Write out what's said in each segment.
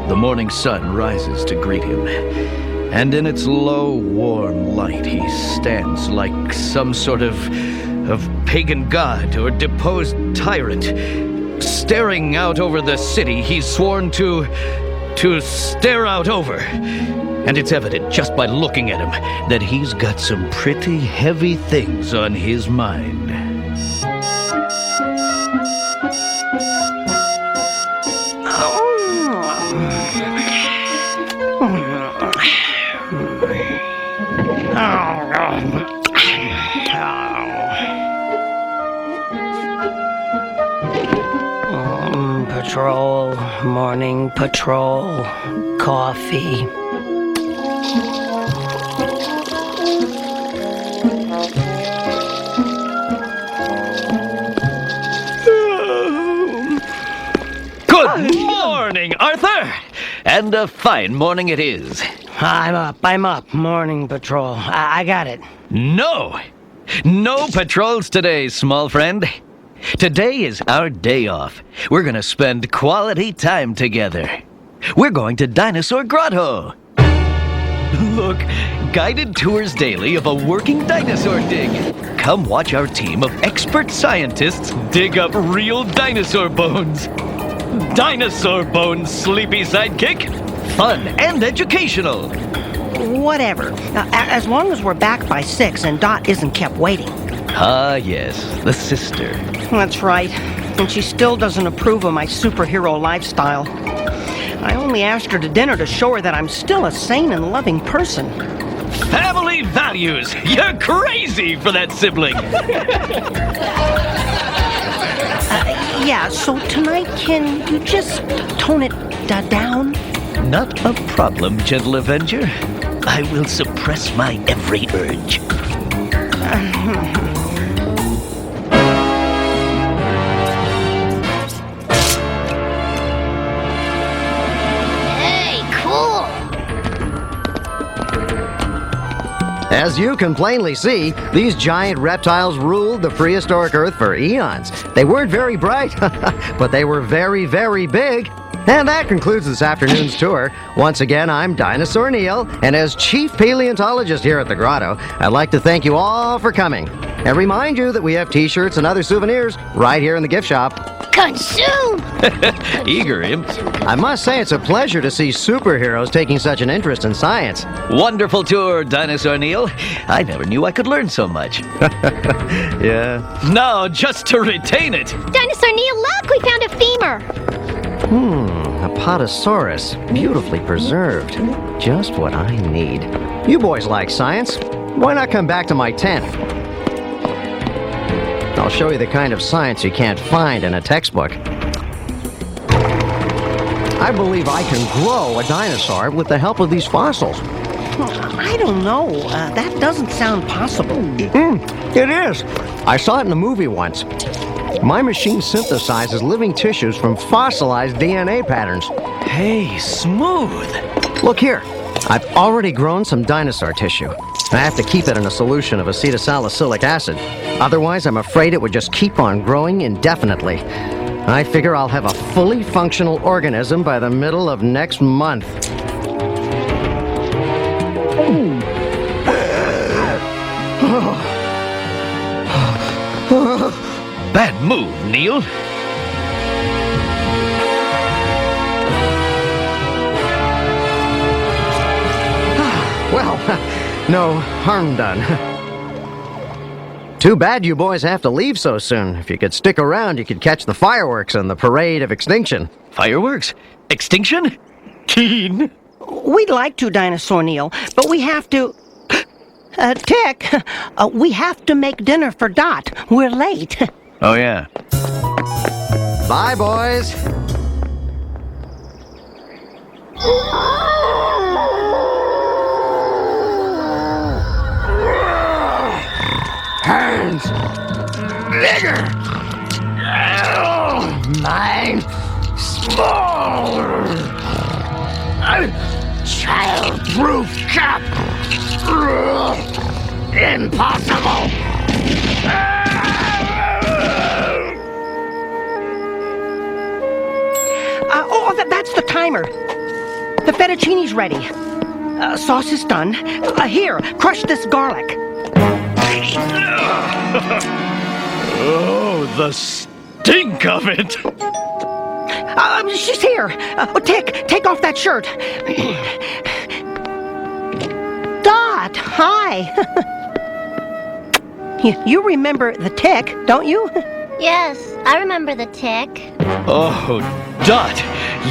The morning sun rises to greet him, and in its low, warm light he stands like some sort of pagan god or deposed tyrant, staring out over the city he's sworn to stare out over. And it's evident just by looking at him that he's got some pretty heavy things on his mind. Patrol, morning patrol, coffee. Good morning, Arthur! And a fine morning it is. I'm up. Morning patrol. I got it. No patrols today, small friend. Today is our day off. We're gonna spend quality time together. We're going to Dinosaur Grotto. Look, guided tours daily of a working dinosaur dig. Come watch our team of expert scientists dig up real dinosaur bones. Dinosaur bones, sleepy sidekick. Fun and educational. Whatever. As long as we're back by 6 and Dot isn't kept waiting. Ah, yes, the sister. That's right. And she still doesn't approve of my superhero lifestyle. I only asked her to dinner to show her that I'm still a sane and loving person. Family values! You're crazy for that sibling! Yeah, so tonight, can you just tone it down? Not a problem, gentle Avenger. I will suppress my every urge. As you can plainly see, these giant reptiles ruled the prehistoric Earth for eons. They weren't very bright, but they were very, very big. And that concludes this afternoon's tour. Once again, I'm Dinosaur Neil, and as Chief Paleontologist here at the Grotto, I'd like to thank you all for coming. And remind you that we have t-shirts and other souvenirs right here in the gift shop. Consume! Eager imp. I must say it's a pleasure to see superheroes taking such an interest in science. Wonderful tour, Dinosaur Neil. I never knew I could learn so much. Yeah. Now, just to retain it. Dinosaur Neil, look! We found a femur! A Podosaurus. Beautifully preserved. Just what I need. You boys like science. Why not come back to my tent? I'll show you the kind of science you can't find in a textbook. I believe I can grow a dinosaur with the help of these fossils. I don't know. That doesn't sound possible. It is. I saw it in a movie once. My machine synthesizes living tissues from fossilized DNA patterns. Hey, smooth. Look here. I've already grown some dinosaur tissue. I have to keep it in a solution of acetylsalicylic acid. Otherwise, I'm afraid it would just keep on growing indefinitely. I figure I'll have a fully functional organism by the middle of next month. Bad move, Neil. Well, no harm done. Too bad you boys have to leave so soon. If you could stick around, you could catch the fireworks and the parade of extinction. Fireworks? Extinction? Keen. We'd like to, Dinosaur Neil, but we have to... Tick, we have to make dinner for Dot. We're late. Oh, yeah. Bye, boys. Hands bigger. Mine small. Child-proof cap. Impossible. That's the timer. The fettuccine's ready. Sauce is done. Here, crush this garlic. Oh, the stink of it! She's here. Tick, take off that shirt. Dot, hi. You remember the Tick, don't you? Yes, I remember the Tick. Oh, Dot,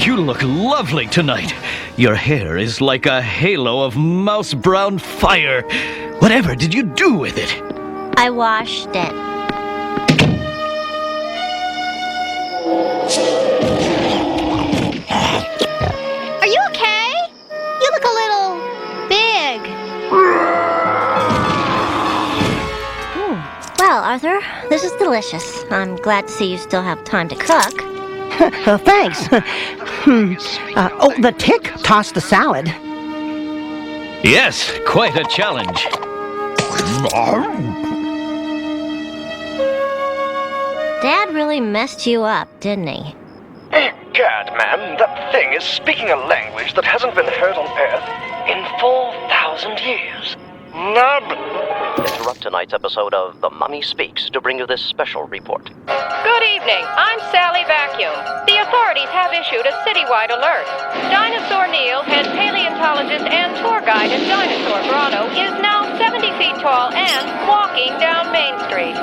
you look lovely tonight. Your hair is like a halo of mouse brown fire. Whatever did you do with it? I washed it. Are you okay? You look a little big. Well, Arthur, this is delicious. I'm glad to see you still have time to cook. Thanks. The Tick tossed the salad. Yes, quite a challenge. Dad really messed you up, didn't he? Egad, ma'am, that thing is speaking a language that hasn't been heard on Earth in 4,000 years. Nub! Interrupt tonight's episode of The Mummy Speaks to bring you this special report. Good evening. I'm Sally Vacuum. The authorities have issued a citywide alert. Dinosaur Neil, head paleontologist and tour guide at Dinosaur Grotto, is now 70 feet tall and walking down Main Street.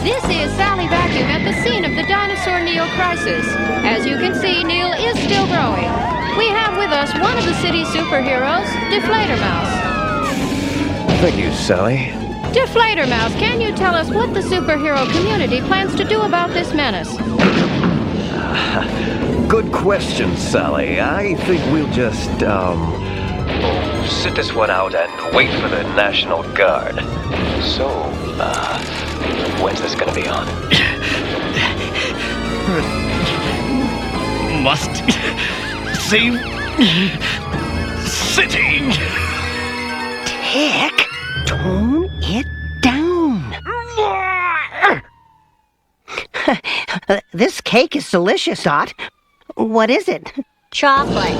This is Sally Vacuum at the scene of the Dinosaur Neil crisis. As you can see, Neil is still growing. We have with us one of the city's superheroes, Deflator Mouse. Thank you, Sally. Deflator Mouse, can you tell us what the superhero community plans to do about this menace? Good question, Sally. I think we'll just, sit this one out and wait for the National Guard. So, when's this gonna be on? Must save city. Tick, tone it down. This cake is delicious, Dot. What is it? Chocolate.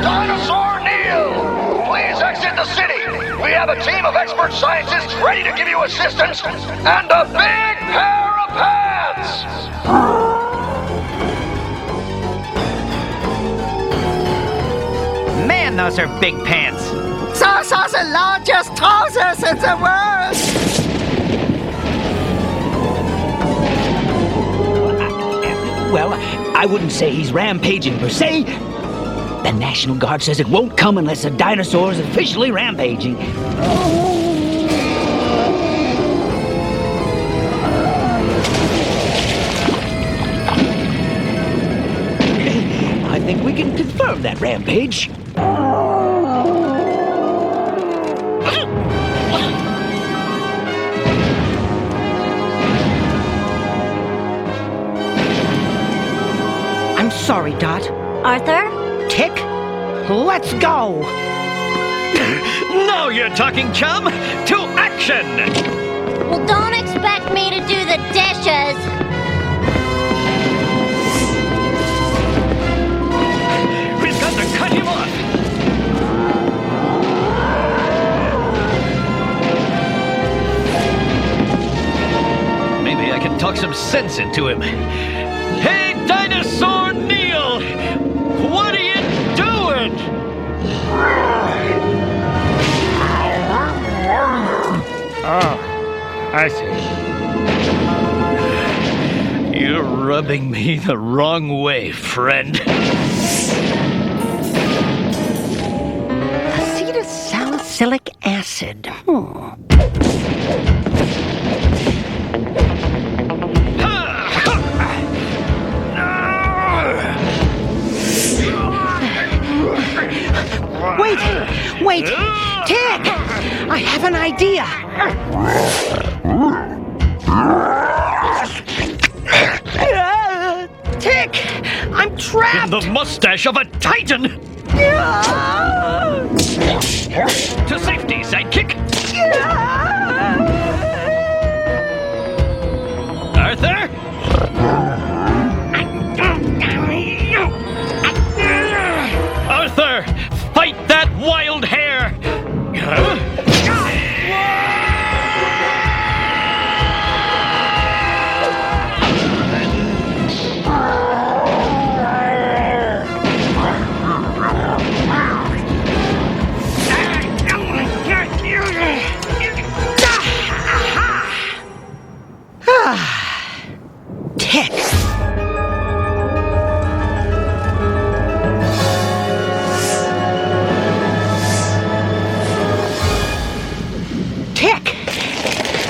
Dinosaur Neil! Please exit the city! We have a team of expert scientists ready to give you assistance and a big pair of pants! Man, those are big pants. Those are the largest trousers in the world! Well, I wouldn't say he's rampaging per se. The National Guard says it won't come unless a dinosaur is officially rampaging. I think we can confirm that rampage. I'm sorry, Dot. Arthur? Tick, let's go. Now you're talking, chum. To action. Well, don't expect me to do the dishes. We've got to cut him off. Maybe I can talk some sense into him. Hey, Dinosaur Neil! What are you doing? Oh, I see. You're rubbing me the wrong way, friend. Acetylsalicylic acid. Wait! Tick! I have an idea! Tick! I'm trapped! In the mustache of a titan! To safety, sidekick! Arthur? Arthur! Fight that wild hare! Tick!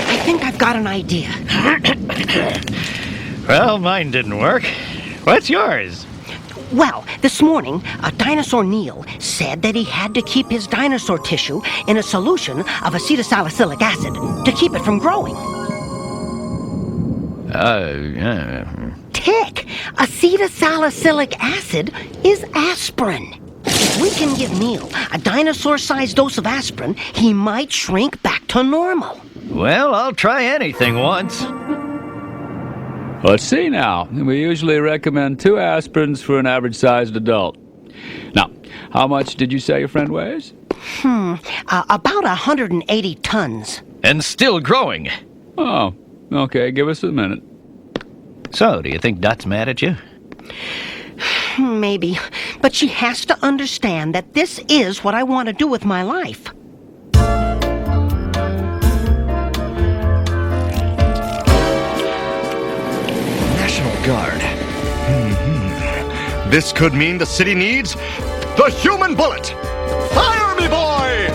I think I've got an idea. Well, mine didn't work. What's yours? Well, this morning, Dinosaur Neil said that he had to keep his dinosaur tissue in a solution of acetylsalicylic acid to keep it from growing. Tick! Acetylsalicylic acid is aspirin. If we can give Neil a dinosaur-sized dose of aspirin, he might shrink back to normal. Well, I'll try anything once. Let's see now. We usually recommend 2 aspirins for an average-sized adult. Now, how much did you say your friend weighs? About 180 tons. And still growing. Oh, okay, give us a minute. So, do you think Dot's mad at you? Maybe, but she has to understand that this is what I want to do with my life. National Guard. This could mean the city needs the human bullet. Fire me, boy!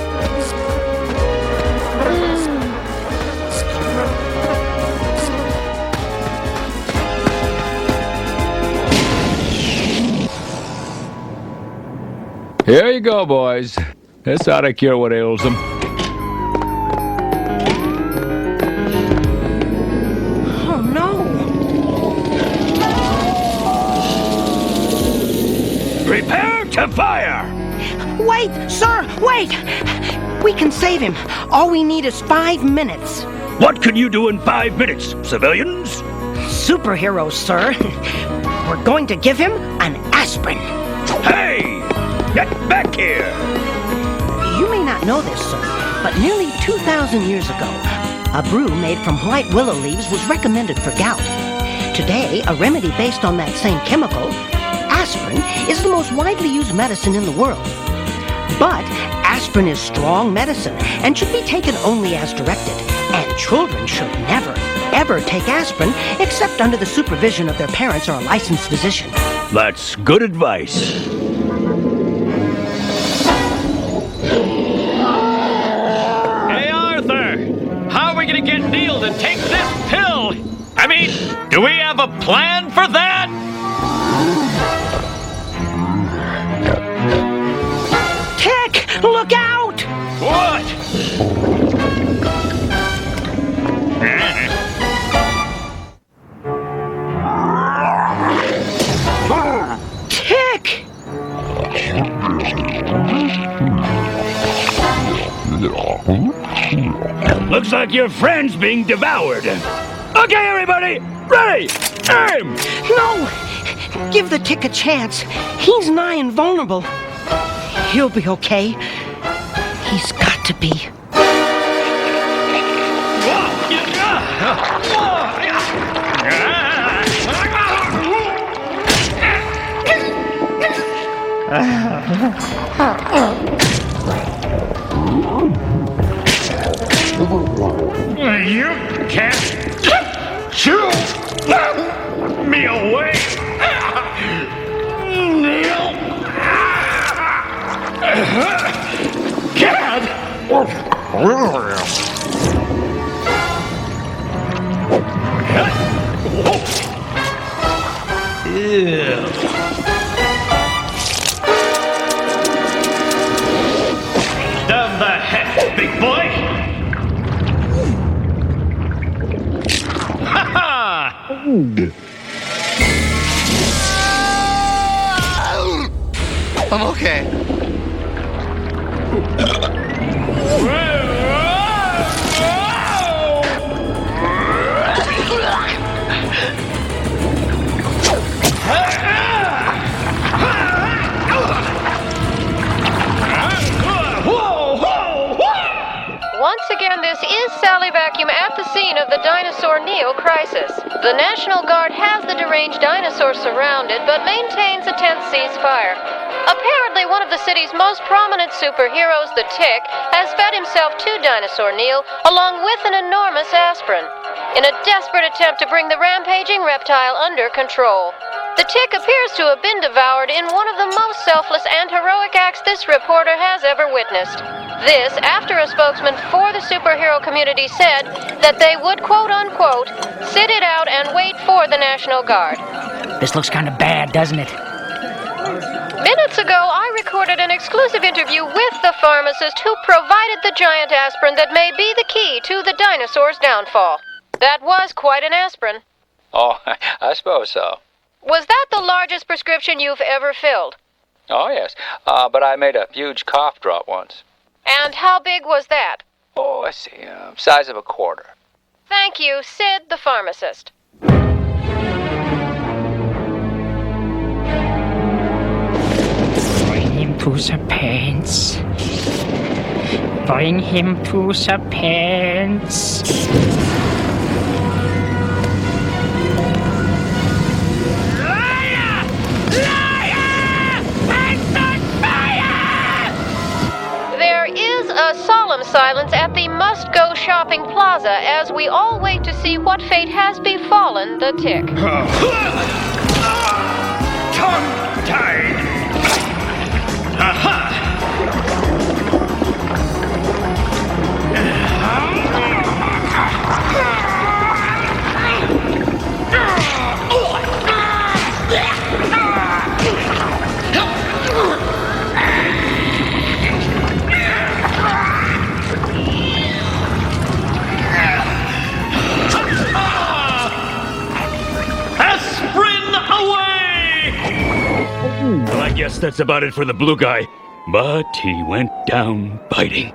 Here you go, boys. This ought to cure what ails them. Oh, no. Prepare to fire! Wait, sir, wait! We can save him. All we need is 5 minutes. What can you do in 5 minutes, civilians? Superheroes, sir. We're going to give him an aspirin. Hey! Get back here! You may not know this, sir, but nearly 2,000 years ago, a brew made from white willow leaves was recommended for gout. Today, a remedy based on that same chemical, aspirin, is the most widely used medicine in the world. But aspirin is strong medicine and should be taken only as directed. And children should never, ever take aspirin except under the supervision of their parents or a licensed physician. That's good advice. Hey, Arthur! How are we gonna get Neil to take this pill? I mean, do we have a plan for that? Tick! Look out! What? Tick! Looks like your friend's being devoured. Okay, everybody, ready, aim! No! Give the Tick a chance. He's nigh invulnerable. He'll be okay. He's got to be. Ah! You can't chew me away, Neil. Cat. Ew. Down the head, big boy. Ha ha! I'm okay. Once again, this is Sally Vacuum at the scene of the Dinosaur Neil crisis. The National Guard has the deranged dinosaur surrounded, but maintains a tense ceasefire. Apparently, one of the city's most prominent superheroes, the Tick, has fed himself to Dinosaur Neil, along with an enormous aspirin, in a desperate attempt to bring the rampaging reptile under control. The Tick appears to have been devoured in one of the most selfless and heroic acts this reporter has ever witnessed. This, after a spokesman for the superhero community said that they would, quote-unquote, sit it out and wait for the National Guard. This looks kind of bad, doesn't it? Minutes ago, I recorded an exclusive interview with the pharmacist who provided the giant aspirin that may be the key to the dinosaur's downfall. That was quite an aspirin. Oh, I suppose so. Was that the largest prescription you've ever filled? Oh, yes. But I made a huge cough drop once. And how big was that? Oh, I see. Size of a quarter. Thank you, Sid the pharmacist. Bring him to the pants. Bring him to the pants. There is a solemn silence at the must-go shopping plaza as we all wait to see what fate has befallen the Tick. Tongue-tied. Aha! Well, I guess that's about it for the blue guy. But he went down biting.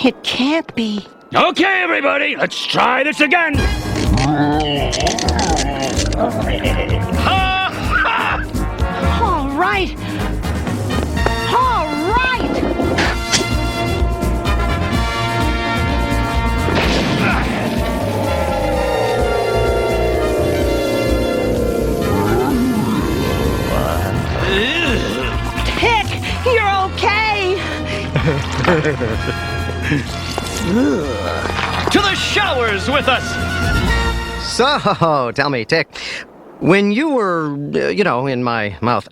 It can't be. Okay, everybody, let's try this again. All right. All right. Tick, you're okay. To the showers with us! So, tell me, Tick, when you were, in my mouth,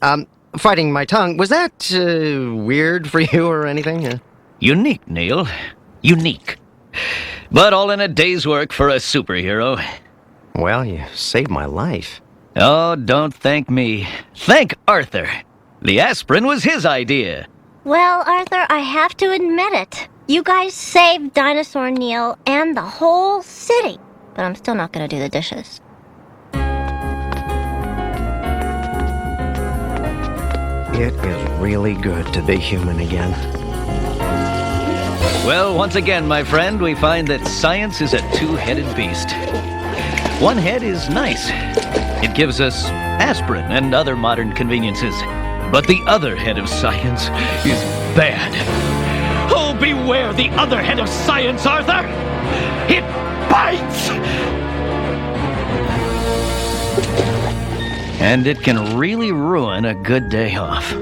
fighting my tongue, was that weird for you or anything? Unique, Neil. Unique. But all in a day's work for a superhero. Well, you saved my life. Oh, don't thank me. Thank Arthur. The aspirin was his idea. Well, Arthur, I have to admit it. You guys saved Dinosaur Neil and the whole city. But I'm still not going to do the dishes. It is really good to be human again. Well, once again, my friend, we find that science is a two-headed beast. One head is nice. It gives us aspirin and other modern conveniences. But the other head of science is bad. Oh, beware the other head of science, Arthur! It bites! And it can really ruin a good day off.